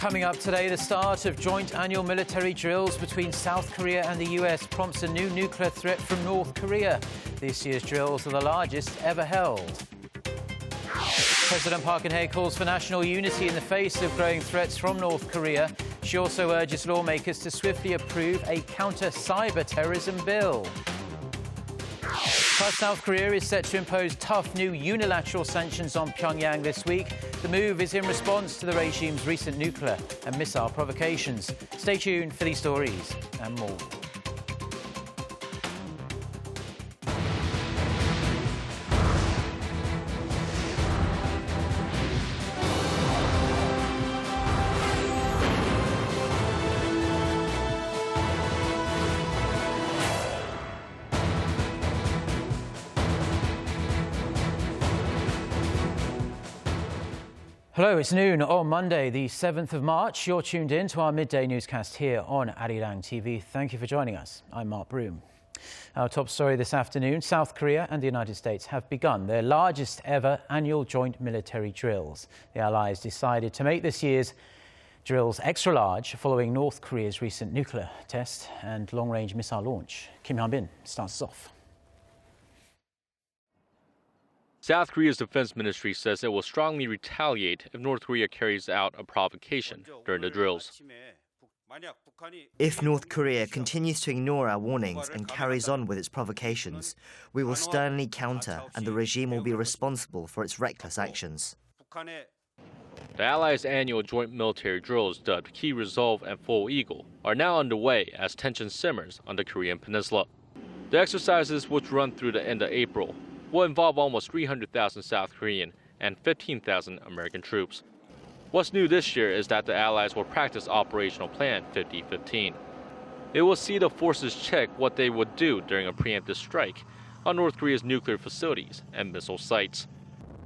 Coming up today, the start of joint annual military drills between South Korea and the US prompts a new nuclear threat from North Korea. This year's drills are the largest ever held. President Park Geunhye calls for national unity in the face of growing threats from North Korea. She also urges lawmakers to swiftly approve a counter-cyber-terrorism bill. Plus, South Korea is set to impose tough new unilateral sanctions on Pyongyang this week. The move is in response to the regime's recent nuclear and missile provocations. Stay tuned for these stories and more. Hello, it's noon on Monday, the 7th of March. You're tuned in to our midday newscast here on Arirang TV. Thank you for joining us. I'm Mark Broom. Our top story this afternoon, South Korea and the United States have begun their largest ever annual joint military drills. The allies decided to make this year's drills extra large following North Korea's recent nuclear test and long-range missile launch. Kim Hyun-bin starts us off. South Korea's defense ministry says it will strongly retaliate if North Korea carries out a provocation during the drills. If North Korea continues to ignore our warnings and carries on with its provocations, we will sternly counter, and the regime will be responsible for its reckless actions. The Allies' annual joint military drills, dubbed Key Resolve and Full Eagle, are now underway as tension simmers on the Korean peninsula. The exercises, which run through the end of April, will involve almost 300,000 South Korean and 15,000 American troops. What's new this year is that the Allies will practice Operational Plan 5015. It will see the forces check what they would do during a preemptive strike on North Korea's nuclear facilities and missile sites.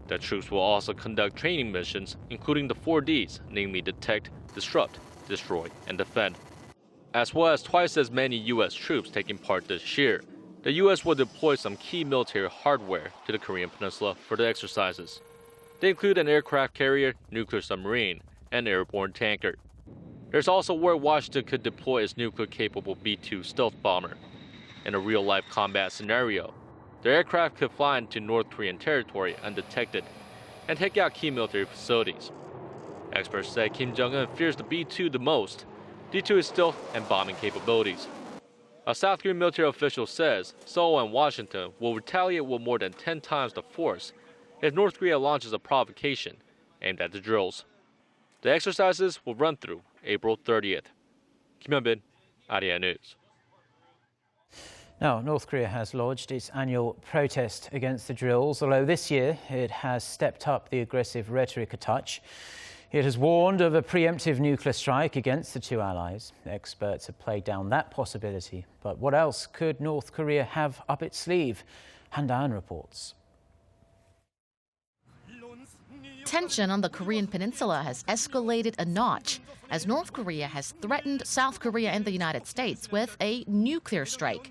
The troops will also conduct training missions, including the 4Ds, namely detect, disrupt, destroy, and defend, as well as twice as many U.S. troops taking part this year. The U.S. will deploy some key military hardware to the Korean peninsula for the exercises. They include an aircraft carrier, nuclear submarine, and airborne tanker. There's also word Washington could deploy its nuclear-capable B-2 stealth bomber. In a real-life combat scenario, the aircraft could fly into North Korean territory undetected and take out key military facilities. Experts say Kim Jong-un fears the B-2 the most due to its stealth and bombing capabilities. A South Korean military official says Seoul and Washington will retaliate with more than 10 times the force if North Korea launches a provocation aimed at the drills. The exercises will run through April 30th. Kim Hyun-bin, Arirang News. Now, North Korea has lodged its annual protest against the drills, although this year it has stepped up the aggressive rhetoric a touch. It has warned of a preemptive nuclear strike against the two allies. Experts have played down that possibility. But what else could North Korea have up its sleeve? Han Da-eun reports. Tension on the Korean peninsula has escalated a notch as North Korea has threatened South Korea and the United States with a nuclear strike.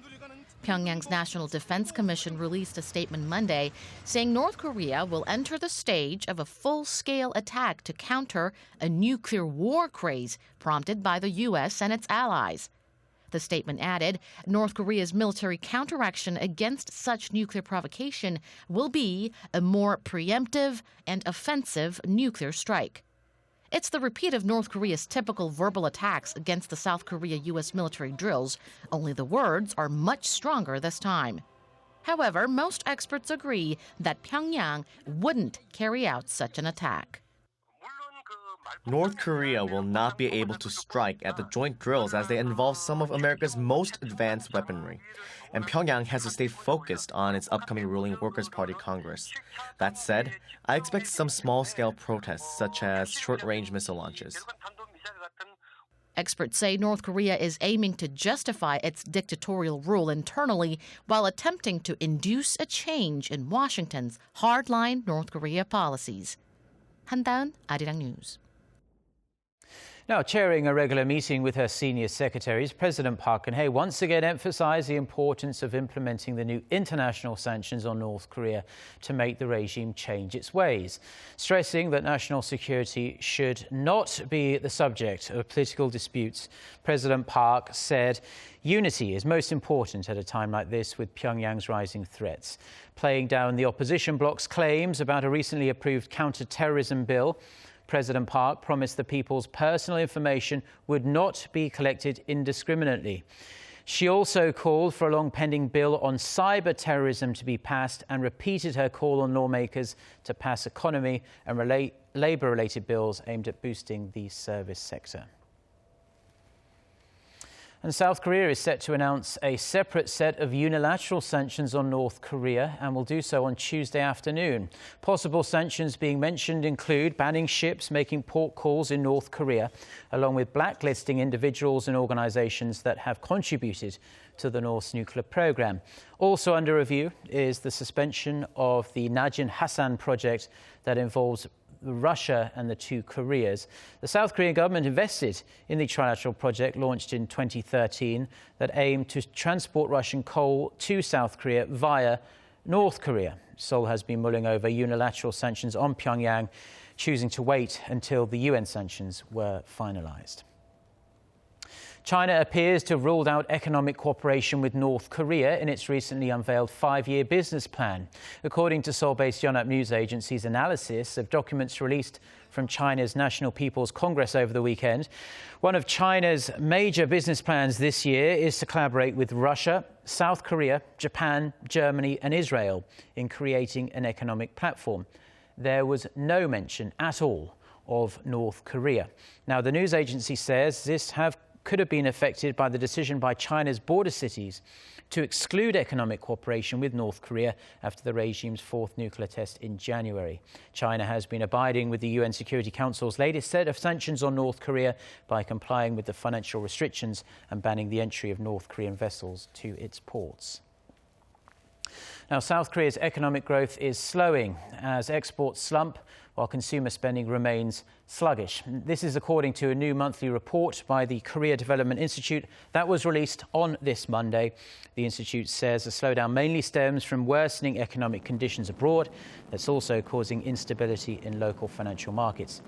Pyongyang's National Defense Commission released a statement Monday saying North Korea will enter the stage of a full-scale attack to counter a nuclear war craze prompted by the U.S. and its allies. The statement added North Korea's military counteraction against such nuclear provocation will be a more preemptive and offensive nuclear strike. It's the repeat of North Korea's typical verbal attacks against the South Korea-U.S. military drills, only the words are much stronger this time. However, most experts agree that Pyongyang wouldn't carry out such an attack. North Korea will not be able to strike at the joint drills as they involve some of America's most advanced weaponry. And Pyongyang has to stay focused on its upcoming ruling Workers' Party Congress. That said, I expect some small-scale protests, such as short-range missile launches. Experts say North Korea is aiming to justify its dictatorial rule internally while attempting to induce a change in Washington's hardline North Korea policies. Han Da-eun, Arirang News. Now, chairing a regular meeting with her senior secretaries, President Park Geunhye once again emphasized the importance of implementing the new international sanctions on North Korea to make the regime change its ways, stressing that national security should not be the subject of political disputes. President Park said unity is most important at a time like this with Pyongyang's rising threats. Playing down the opposition bloc's claims about a recently approved counter-terrorism bill, President Park promised the people's personal information would not be collected indiscriminately. She also called for a long-pending bill on cyber terrorism to be passed and repeated her call on lawmakers to pass economy and labour-related bills aimed at boosting the service sector. And South Korea is set to announce a separate set of unilateral sanctions on North Korea and will do so on Tuesday afternoon. Possible sanctions being mentioned include banning ships making port calls in North Korea, along with blacklisting individuals and organisations that have contributed to the North's nuclear program. Also under review is the suspension of the Najin Hassan project that involves Russia and the two Koreas. The South Korean government invested in the trilateral project launched in 2013 that aimed to transport Russian coal to South Korea via North Korea. Seoul has been mulling over unilateral sanctions on Pyongyang, choosing to wait until the UN sanctions were finalized. China appears to have ruled out economic cooperation with North Korea in its recently unveiled 5-year business plan. According to Seoul-based Yonhap news agency's analysis of documents released from China's National People's Congress over the weekend, one of China's major business plans this year is to collaborate with Russia, South Korea, Japan, Germany and Israel in creating an economic platform. There was no mention at all of North Korea. Now, the news agency says this could have been affected by the decision by China's border cities to exclude economic cooperation with North Korea after the regime's 4th nuclear test in January. China has been abiding with the UN Security Council's latest set of sanctions on North Korea by complying with the financial restrictions and banning the entry of North Korean vessels to its ports. Now, South Korea's economic growth is slowing as exports slump while consumer spending remains sluggish. This is according to a new monthly report by the Korea Development Institute that was released on this Monday. The institute says the slowdown mainly stems from worsening economic conditions abroad that's also causing instability in local financial markets.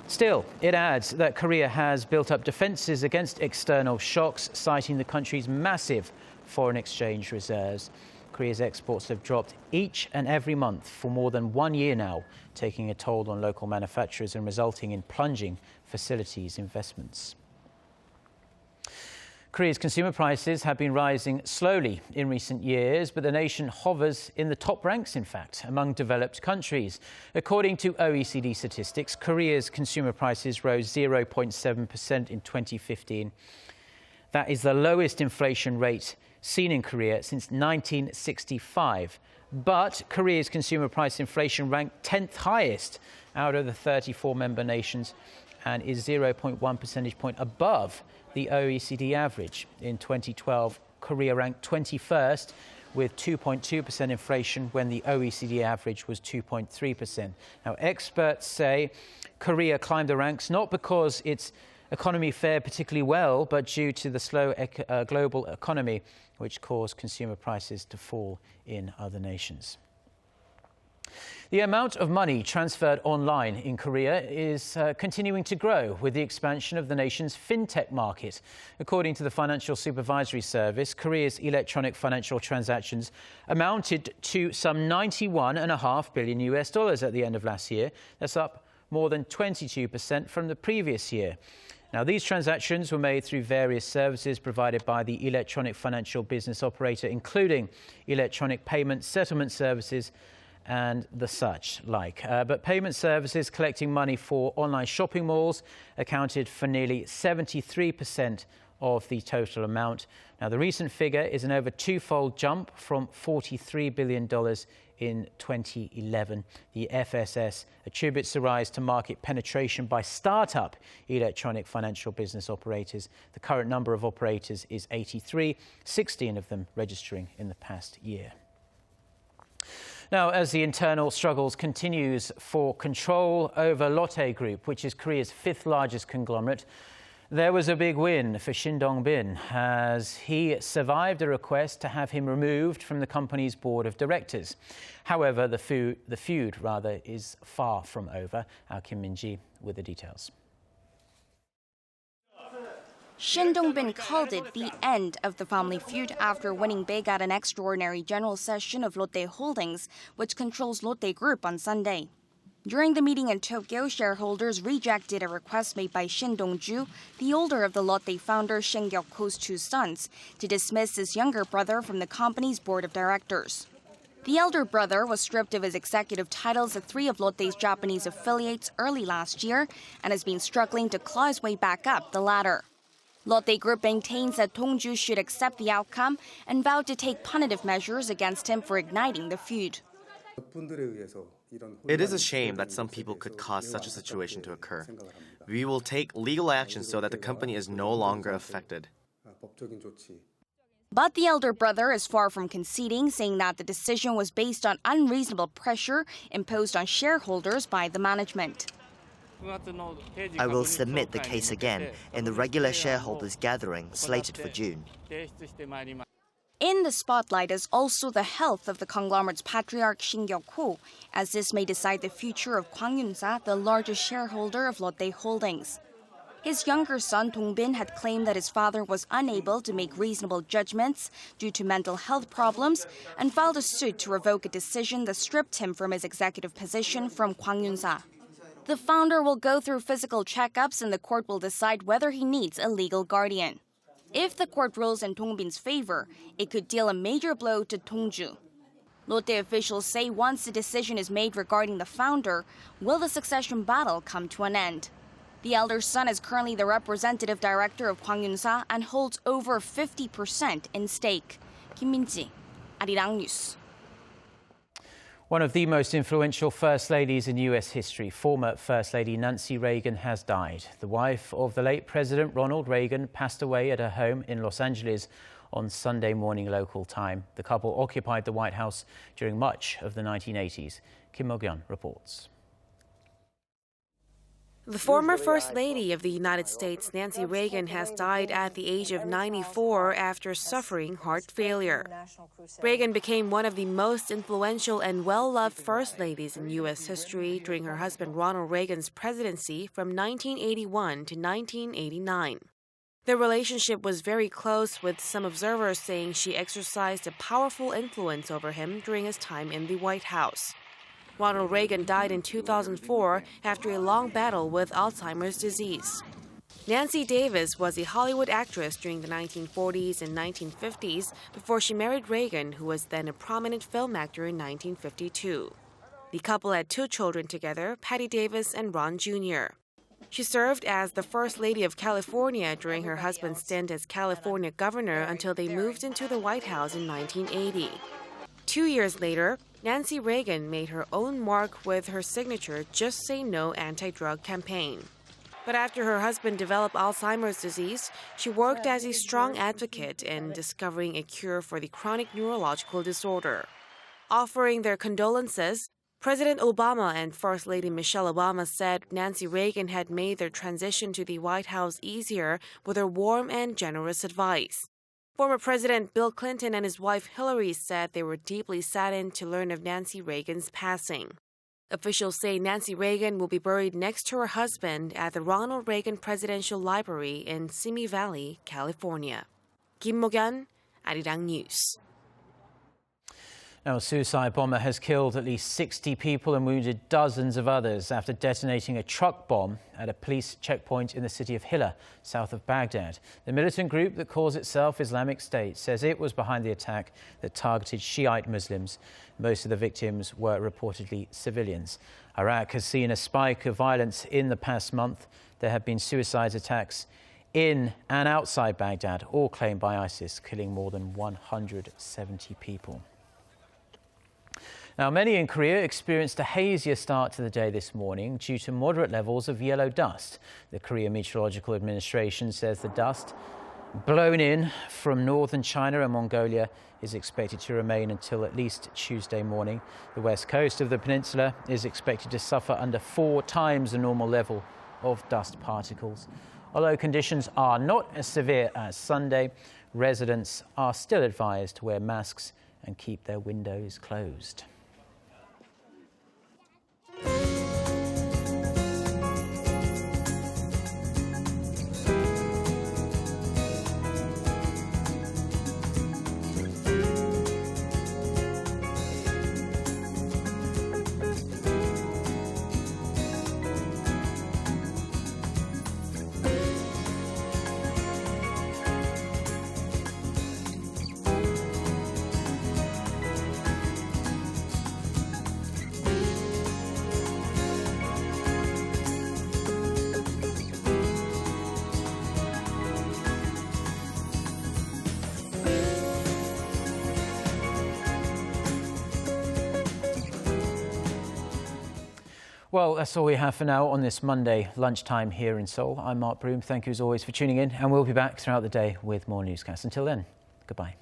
Still, it adds that Korea has built up defences against external shocks, citing the country's massive foreign exchange reserves. Korea's exports have dropped each and every month for more than 1 year now, taking a toll on local manufacturers and resulting in plunging facilities investments. Korea's consumer prices have been rising slowly in recent years, but the nation hovers in the top ranks, in fact, among developed countries. According to OECD statistics, Korea's consumer prices rose 0.7% in 2015. That is the lowest inflation rate seen in Korea since 1965. But Korea's consumer price inflation ranked 10th highest out of the 34 member nations and is 0.1 percentage point above the OECD average. In 2012, Korea ranked 21st with 2.2% inflation when the OECD average was 2.3%. Now, experts say Korea climbed the ranks not because its economy fared particularly well, but due to the slow global economy, which caused consumer prices to fall in other nations. The amount of money transferred online in Korea is continuing to grow with the expansion of the nation's FinTech market. According to the Financial Supervisory Service, Korea's electronic financial transactions amounted to some $91.5 billion at the end of last year. That's up more than 22% from the previous year. Now, these transactions were made through various services provided by the electronic financial business operator, including electronic payment settlement services and the such like. But payment services collecting money for online shopping malls accounted for nearly 73% of the total amount. Now, the recent figure is an over twofold jump from $43 billion in 2011. The FSS attributes the rise to market penetration by startup electronic financial business operators. The current number of operators is 83, 16 of them registering in the past year. Now, as the internal struggles continues for control over Lotte Group, which is Korea's fifth largest conglomerate, there was a big win for Shin Dong-bin as he survived a request to have him removed from the company's board of directors. However, the feud is far from over. Our Kim Min-ji with the details. Shin Dong-bin called it the end of the family feud after winning big at an extraordinary general session of Lotte Holdings, which controls Lotte Group, on Sunday. During the meeting in Tokyo, shareholders rejected a request made by Shin Dong-ju, the older of the Lotte founder Shin Gyuk-ho's two sons, to dismiss his younger brother from the company's board of directors. The elder brother was stripped of his executive titles at three of Lotte's Japanese affiliates early last year and has been struggling to claw his way back up the ladder. Lotte Group maintains that Dong-ju should accept the outcome and vowed to take punitive measures against him for igniting the feud. It is a shame that some people could cause such a situation to occur. We will take legal action so that the company is no longer affected. But the elder brother is far from conceding, saying that the decision was based on unreasonable pressure imposed on shareholders by the management. I will submit the case again in the regular shareholders' gathering slated for June. In the spotlight is also the health of the conglomerate's patriarch Shin Gyuk-ho, as this may decide the future of Kwang Yun-sa, the largest shareholder of Lotte Holdings. His younger son Dong-bin had claimed that his father was unable to make reasonable judgments due to mental health problems and filed a suit to revoke a decision that stripped him from his executive position from Kwang Yun-sa. The founder will go through physical checkups and the court will decide whether he needs a legal guardian. If the court rules in Dong-bin's favor, it could deal a major blow to Dong-ju. Lotte officials say once the decision is made regarding the founder, will the succession battle come to an end? The elder son is currently the representative director of Kwang Yun-sa and holds over 50% in stake. Kim Min-ji, Arirang News. One of the most influential First Ladies in U.S. history, former First Lady Nancy Reagan, has died. The wife of the late President Ronald Reagan passed away at her home in Los Angeles on Sunday morning local time. The couple occupied the White House during much of the 1980s. Kim Mo-gyun reports. The former First Lady of the United States, Nancy Reagan, has died at the age of 94 after suffering heart failure. Reagan became one of the most influential and well-loved First Ladies in U.S. history during her husband Ronald Reagan's presidency from 1981 to 1989. Their relationship was very close, with some observers saying she exercised a powerful influence over him during his time in the White House. Ronald Reagan died in 2004 after a long battle with Alzheimer's disease. Nancy Davis was a Hollywood actress during the 1940s and 1950s before she married Reagan, who was then a prominent film actor in 1952. The couple had two children together, Patty Davis and Ron Jr. She served as the First Lady of California during her husband's stint as California governor until they moved into the White House in 1980. 2 years later, Nancy Reagan made her own mark with her signature Just Say No anti-drug campaign. But after her husband developed Alzheimer's disease, she worked as a strong advocate in discovering a cure for the chronic neurological disorder. Offering their condolences, President Obama and First Lady Michelle Obama said Nancy Reagan had made their transition to the White House easier with her warm and generous advice. Former President Bill Clinton and his wife Hillary said they were deeply saddened to learn of Nancy Reagan's passing. Officials say Nancy Reagan will be buried next to her husband at the Ronald Reagan Presidential Library in Simi Valley, California. Kim Mo-gyun, Arirang News. Now, a suicide bomber has killed at least 60 people and wounded dozens of others after detonating a truck bomb at a police checkpoint in the city of Hilla, south of Baghdad. The militant group that calls itself Islamic State says it was behind the attack that targeted Shiite Muslims. Most of the victims were reportedly civilians. Iraq has seen a spike of violence in the past month. There have been suicide attacks in and outside Baghdad, all claimed by ISIS, killing more than 170 people. Now, many in Korea experienced a hazier start to the day this morning due to moderate levels of yellow dust. The Korea Meteorological Administration says the dust blown in from northern China and Mongolia is expected to remain until at least Tuesday morning. The west coast of the peninsula is expected to suffer under 4 times the normal level of dust particles. Although conditions are not as severe as Sunday, residents are still advised to wear masks and keep their windows closed. Well, that's all we have for now on this Monday lunchtime here in Seoul. I'm Mark Broom. Thank you as always for tuning in, and we'll be back throughout the day with more newscasts. Until then, goodbye.